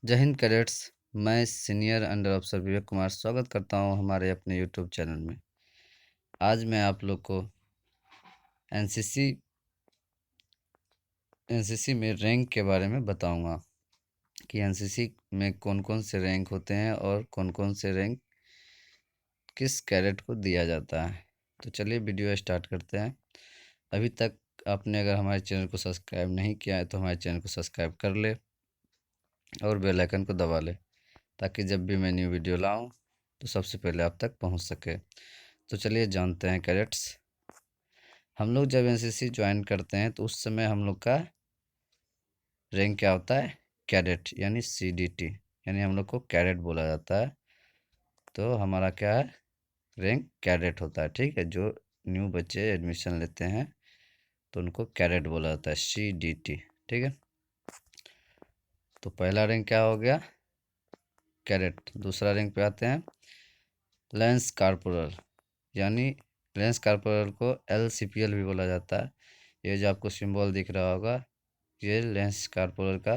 जय हिंद कैडेट्स। मैं senior under अफसर विवेक कुमार स्वागत करता हूं हमारे अपने यूट्यूब चैनल में। आज मैं आप लोग को एनसीसी में रैंक के बारे में बताऊंगा कि एनसीसी में कौन कौन से रैंक होते हैं और कौन कौन से रैंक किस कैडेट को दिया जाता है। तो चलिए वीडियो स्टार्ट करते हैं। अभी तक आपने अगर हमारे चैनल को सब्सक्राइब नहीं किया है तो हमारे चैनल को सब्सक्राइब कर ले और बेल आइकन को दबा ले, ताकि जब भी मैं न्यू वीडियो लाऊं तो सबसे पहले आप तक पहुंच सके। तो चलिए जानते हैं कैडेट्स। हम लोग जब एनसीसी ज्वाइन करते हैं तो उस समय हम लोग का रैंक क्या होता है? कैडेट यानी सीडीटी, यानी हम लोग को कैडेट बोला जाता है। तो हमारा क्या है? रैंक कैडेट होता है। ठीक है, जो न्यू बच्चे एडमिशन लेते हैं तो उनको कैडेट बोला जाता है, सीडीटी। ठीक है, तो पहला रैंक क्या हो गया? कैडेट। दूसरा रैंक पे आते हैं लेंस कार्पोरल, यानी लेंस कार्पोरल को एलसीपीएल भी बोला जाता है। ये जो आपको सिंबल दिख रहा होगा, ये लेंस कार्पोरल का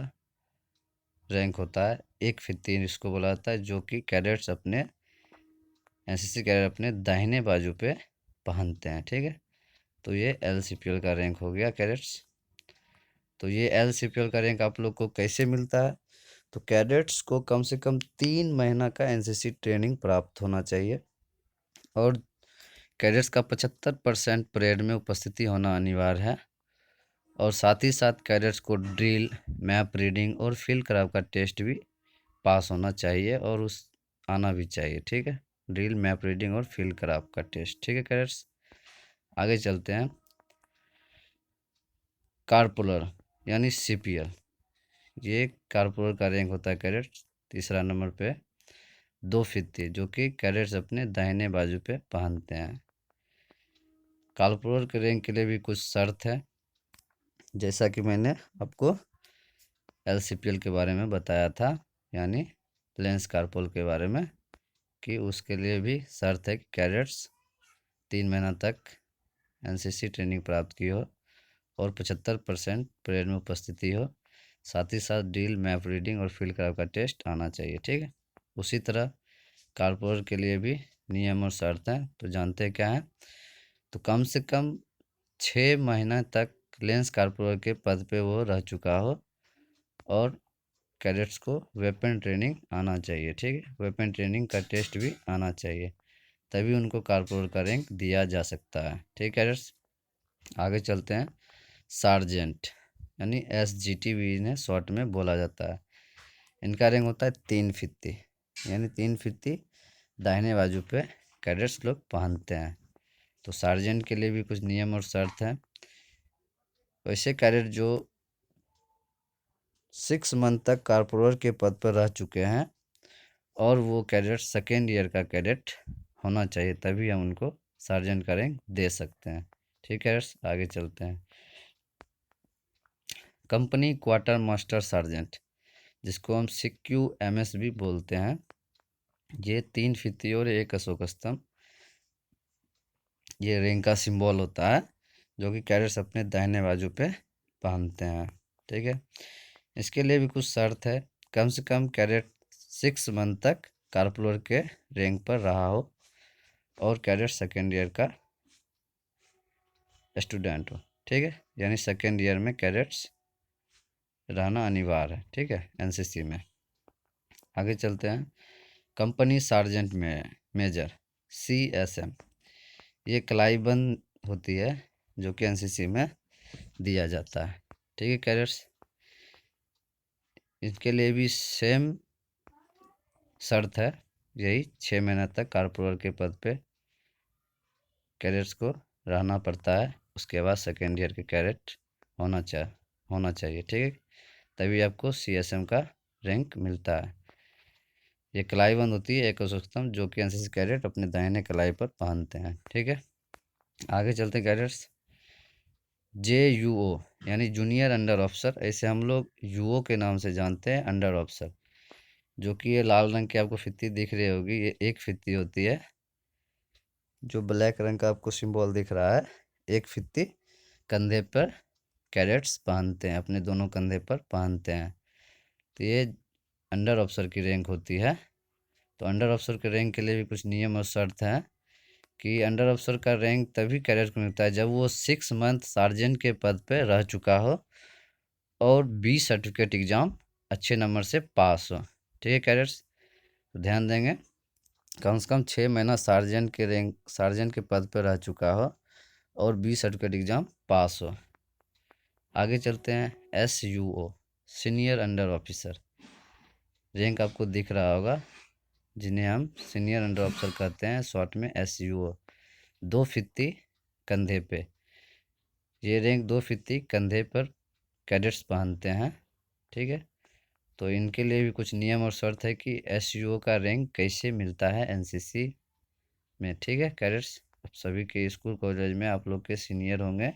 रैंक होता है। 1 फीट 3 इसको बोला जाता है, जो कि कैडेट्स अपने एनसीसी कैडेट अपने दाहिने बाजू पे पहनते हैं। ठीक है, तो ये एलसीपीएल का रैंक हो गया कैडेट्स। तो ये एलसीपीएल का रैंक आप लोग को कैसे मिलता है? तो कैडेट्स को कम से कम 3 महीना का एनसीसी ट्रेनिंग प्राप्त होना चाहिए और कैडेट्स का 75% परेड में उपस्थिति होना अनिवार्य है। और साथ ही साथ कैडेट्स को ड्रिल, मैप रीडिंग और फील्ड क्राफ्ट का टेस्ट भी पास होना चाहिए और उस आना भी चाहिए। ठीक है, ड्रिल, मैप रीडिंग और फील्ड क्राफ्ट का टेस्ट। ठीक है कैडेट्स, आगे चलते हैं। कारपोलर यानी सीपीएल, ये कारपोलर का रैंक होता है कैडेट्स तीसरा नंबर पे। 2 फीट 3, जो कि कैडेट्स अपने दाहिने बाजू पे पहनते हैं। कारपोलर के रैंक के लिए भी कुछ शर्त है, जैसा कि मैंने आपको एलसीपीएल के बारे में बताया था, यानी लेंस कारपोल के बारे में, कि उसके लिए भी शर्त है कि कैडेट्स 3 महीना तक एनसीसी ट्रेनिंग प्राप्त की हो और 75% परेड में उपस्थिति हो। साथ ही साथ ड्रिल, मैप रीडिंग और फील्ड क्राफ्ट का टेस्ट आना चाहिए। ठीक है, उसी तरह कारपोरल के लिए भी नियम और शर्त हैं, तो जानते हैं क्या है? तो कम से कम 6 महीना तक लेंस कारपोरल के पद पे वो रह चुका हो और कैडेट्स को वेपन ट्रेनिंग आना चाहिए। ठीक है, वेपन ट्रेनिंग का टेस्ट भी आना चाहिए, तभी उनको कारपोरल का रैंक दिया जा सकता है। ठीक है कैडेट्स, आगे चलते हैं। सार्जेंट यानी एसजीटी भी इन्हें शॉर्ट में बोला जाता है। इनका रैंक होता है 3 फीट, यानी 3 फीट दाहिने बाजू पे कैडेट्स लोग पहनते हैं। तो सार्जेंट के लिए भी कुछ नियम और शर्त हैं। वैसे कैडेट जो 6 मंथ तक कारपोरल के पद पर रह चुके हैं और वो कैडेट सेकेंड ईयर का कैडेट होना चाहिए, तभी हम उनको सार्जेंट का रैंक दे सकते हैं। ठीक है, आगे चलते हैं। कंपनी क्वार्टर मास्टर सार्जेंट, जिसको हम CQMS भी बोलते हैं, ये 3 फीट और 1 अशोक स्तंभ ये रैंक का सिंबल होता है, जो कि कैडेट्स अपने दाहिने बाजू पे पहनते हैं। ठीक है, इसके लिए भी कुछ शर्त है। कम से कम कैडेट 6 मंथ तक कारपोरल के रैंक पर रहा हो और कैडेट सेकेंड ईयर का स्टूडेंट हो। ठीक है, यानी सेकेंड ईयर में कैडेट्स रहना अनिवार्य है। ठीक है, एनसीसी में। आगे चलते हैं। कंपनी सार्जेंट में मेजर, CSM, ये कलाईबंद होती है, जो कि एनसीसी में दिया जाता है। ठीक है कैडेट्स, इसके लिए भी सेम शर्त है, यही 6 महीना तक कारपोरल के पद पे कैडेट्स को रहना पड़ता है। उसके बाद सेकेंड ईयर के कैडेट होना चाहिए। ठीक है, तभी आपको CSM का रैंक मिलता है। ये कलाई बंद होती है, एक स्तंभ, जो कि एनसीसी कैडेट अपने दाहिने कलाई पर पहनते हैं। ठीक है, आगे चलते हैं कैडेट्स। JUO यानी जूनियर अंडर ऑफिसर, ऐसे हम लोग यूओ के नाम से जानते हैं, अंडर ऑफिसर, जो कि ये लाल रंग की आपको फित्ती दिख रही होगी, ये एक फित्ती होती है। जो ब्लैक रंग का आपको सिंबल दिख रहा है, एक फित्ती कंधे पर कैडेट्स पहनते हैं, अपने दोनों कंधे पर पहनते हैं। तो ये अंडर ऑफिसर की रैंक होती है। तो अंडर ऑफिसर के रैंक के लिए भी कुछ नियम और शर्त है कि अंडर ऑफिसर का रैंक तभी कैडेट को मिलता है जब वो 6 मंथ सार्जेंट के पद पे रह चुका हो और 20 सर्टिफिकेट एग्ज़ाम अच्छे नंबर से पास हो। ठीक है कैडेट्स, तो ध्यान देंगे, कम से कम 6 महीना सार्जेंट के पद पर रह चुका हो और 20 सर्टिफिकेट एग्ज़ाम पास हो। आगे चलते हैं, SUO senior under officer rank आपको दिख रहा होगा, जिन्हें हम सीनियर अंडर ऑफिसर कहते हैं, शॉर्ट में SUO। 2 फीती कंधे पे, ये रैंक 2 फीती कंधे पर कैडेट्स पहनते हैं। ठीक है, तो इनके लिए भी कुछ नियम और शर्त है कि SUO का रैंक कैसे मिलता है NCC में। ठीक है कैडेट्स, अब सभी के स्कूल कॉलेज में आप लोग के सीनियर होंगे,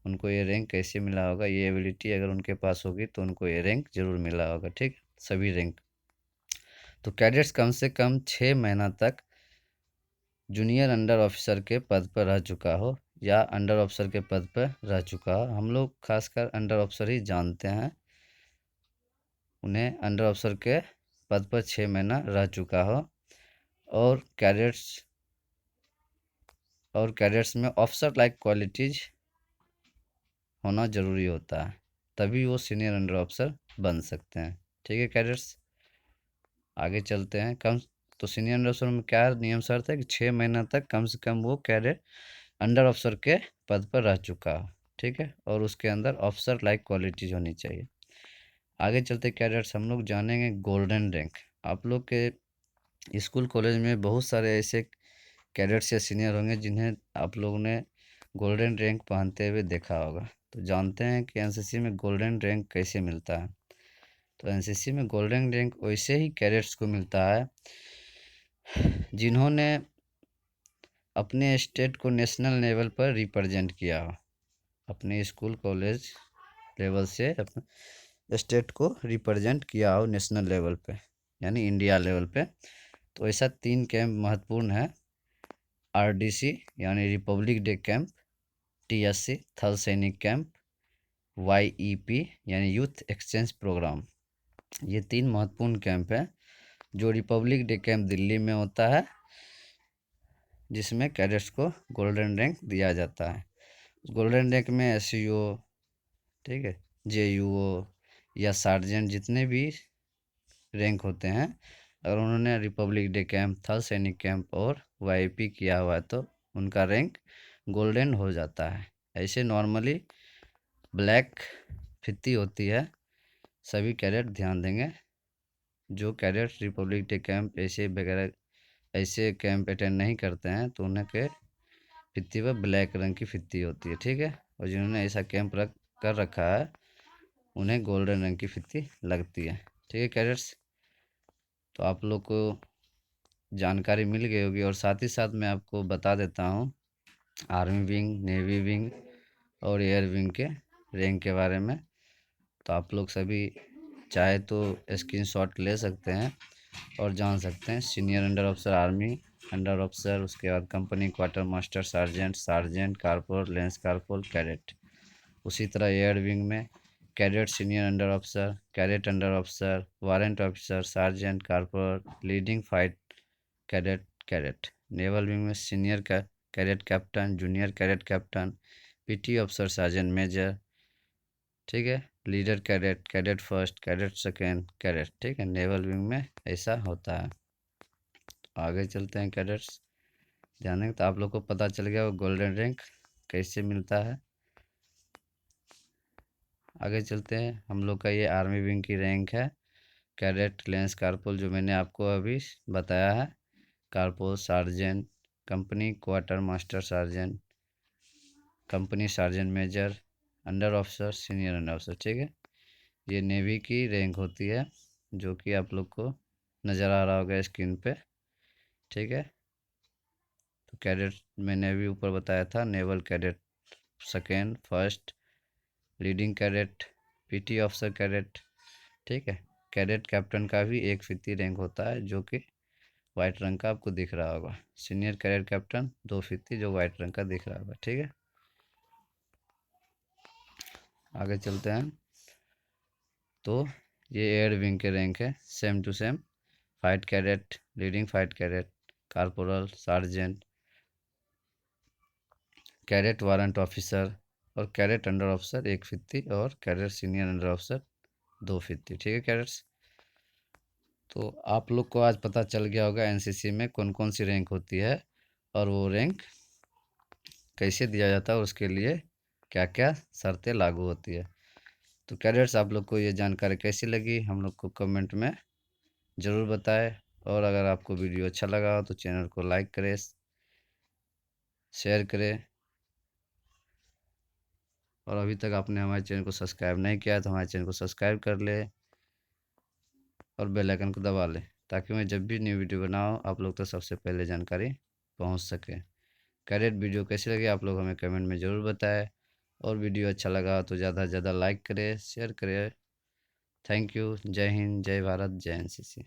उनको ये रैंक कैसे मिला होगा, ये एबिलिटी अगर उनके पास होगी तो उनको ये रैंक ज़रूर मिला होगा। ठीक, सभी रैंक। तो कैडेट्स कम से कम 6 महीना तक जूनियर अंडर ऑफिसर के पद पर रह चुका हो या अंडर ऑफिसर के पद पर रह चुका हो। हम लोग खासकर अंडर ऑफिसर ही जानते हैं, उन्हें अंडर ऑफिसर के पद पर 6 महीना रह चुका हो और कैडेट्स में ऑफिसर लाइक क्वालिटीज़ होना ज़रूरी होता है, तभी वो सीनियर अंडर ऑफिसर बन सकते हैं। ठीक है कैडेट्स, आगे चलते हैं। तो सीनियर अंडर ऑफिसर में क्या नियम शर्त है कि 6 महीना तक कम से कम वो कैडेट अंडर ऑफिसर के पद पर रह चुका हो। ठीक है, और उसके अंदर ऑफिसर लाइक क्वालिटीज़ होनी चाहिए। आगे चलते कैडेट्स, हम लोग जानेंगे गोल्डन रैंक। आप लोग के स्कूल कॉलेज में बहुत सारे ऐसे कैडेट्स या सीनियर होंगे जिन्हें आप लोगों ने गोल्डन रैंक पहनते हुए देखा होगा। तो जानते हैं कि एनसीसी में गोल्डन रैंक कैसे मिलता है। तो एनसीसी में गोल्डन रैंक वैसे ही कैडेट्स को मिलता है जिन्होंने अपने स्टेट को नेशनल लेवल पर रिप्रेजेंट किया हो, अपने स्कूल कॉलेज लेवल से अपने स्टेट को रिप्रेजेंट किया हो नेशनल लेवल पे, यानी इंडिया लेवल पे। तो ऐसा 3 कैंप महत्वपूर्ण है, RDC यानी रिपब्लिक डे कैंप, TSC थल सैनिक कैंप, YEP यानी यूथ एक्सचेंज प्रोग्राम। ये 3 महत्वपूर्ण कैंप हैं। जो रिपब्लिक डे कैंप दिल्ली में होता है, जिसमें कैडेट्स को गोल्डन रैंक दिया जाता है। गोल्डन रैंक में SUO, ठीक है, JUO या सार्जेंट जितने भी रैंक होते हैं, अगर उन्होंने रिपब्लिक डे कैंप, थल सैनिक कैंप और YP किया हुआ है तो उनका रैंक गोल्डन हो जाता है। ऐसे नॉर्मली ब्लैक फित्ती होती है, सभी कैडेट ध्यान देंगे। जो कैडेट रिपब्लिक डे कैंप ऐसे वगैरह ऐसे कैंप अटेंड नहीं करते हैं तो उन्हें के फित्ती पर ब्लैक रंग की फित्ती होती है। ठीक है, और जिन्होंने ऐसा कैंप कर रखा है उन्हें गोल्डन रंग की फित्ती लगती है। ठीक है कैडेट्स, तो आप लोग को जानकारी मिल गई होगी और साथ ही साथ मैं आपको बता देता हूँ आर्मी विंग, नेवी विंग और एयर विंग के रैंक के बारे में। तो आप लोग सभी चाहे तो स्क्रीनशॉट ले सकते हैं और जान सकते हैं। Senior under officer army under officer, उसके बाद company quartermaster, sergeant corporal, lance corporal, cadet. उसी तरह एयर विंग में cadet senior under officer, cadet under officer, warrant officer, sergeant, corporal, leading flight cadet. Naval wing में senior cadet captain, junior cadet captain, PT officer, sergeant major. ठीक है, leader cadet, cadet first, cadet second, cadet. ठीक है, naval wing में ऐसा होता है। तो आगे चलते हैं कैडेट्स, ध्यान दें। तो आप लोग को पता चल गया वो गोल्डन रैंक कैसे मिलता है। आगे चलते हैं, हम लोग का ये आर्मी विंग की रैंक है। कैडेट, लेंस कारपोल जो मैंने आपको अभी बताया है, corporal, sergeant, company quartermaster sergeant, company sergeant major, under officer, senior under officer. ठीक है, ये नेवी की रैंक होती है जो कि आप लोग को नज़र आ रहा होगा स्क्रीन पे। ठीक है, तो कैडेट मैंने अभी ऊपर बताया था, naval cadet second, first, leading cadet, PT officer cadet. ठीक है, कैडेट कैप्टन का भी एक फीती रैंक होता है जो कि वाइट रंग का आपको दिख रहा होगा। सीनियर कैडेट कैप्टन 2 फीती जो वाइट रंग का दिख रहा होगा। ठीक है, आगे चलते हैं। तो ये एयर विंग के रैंक है, same to same. Flight cadet, leading flight cadet, corporal, sergeant, cadet warrant officer और कैडेट अंडर ऑफिसर 1 फीती और कैडेट सीनियर अंडर ऑफिसर 2 फीती। ठीक है कैडेट्स, तो आप लोग को आज पता चल गया होगा एनसीसी में कौन कौन सी रैंक होती है और वो रैंक कैसे दिया जाता है और उसके लिए क्या क्या शर्तें लागू होती है। तो कैडेट्स, आप लोग को ये जानकारी कैसी लगी हम लोग को कमेंट में ज़रूर बताएं, और अगर आपको वीडियो अच्छा लगा हो तो चैनल को लाइक करें, शेयर करें, और अभी तक आपने हमारे चैनल को सब्सक्राइब नहीं किया है तो हमारे चैनल को सब्सक्राइब कर ले और बेल आइकन को दबा लें, ताकि मैं जब भी न्यू वीडियो बनाऊँ आप लोग तक सबसे पहले जानकारी पहुंच सके। कैडेट वीडियो कैसी लगी आप लोग हमें कमेंट में ज़रूर बताएं, और वीडियो अच्छा लगा तो ज़्यादा से ज़्यादा लाइक करें, शेयर करें। Thank you. जय हिंद, जय भारत, जय एनसीसी।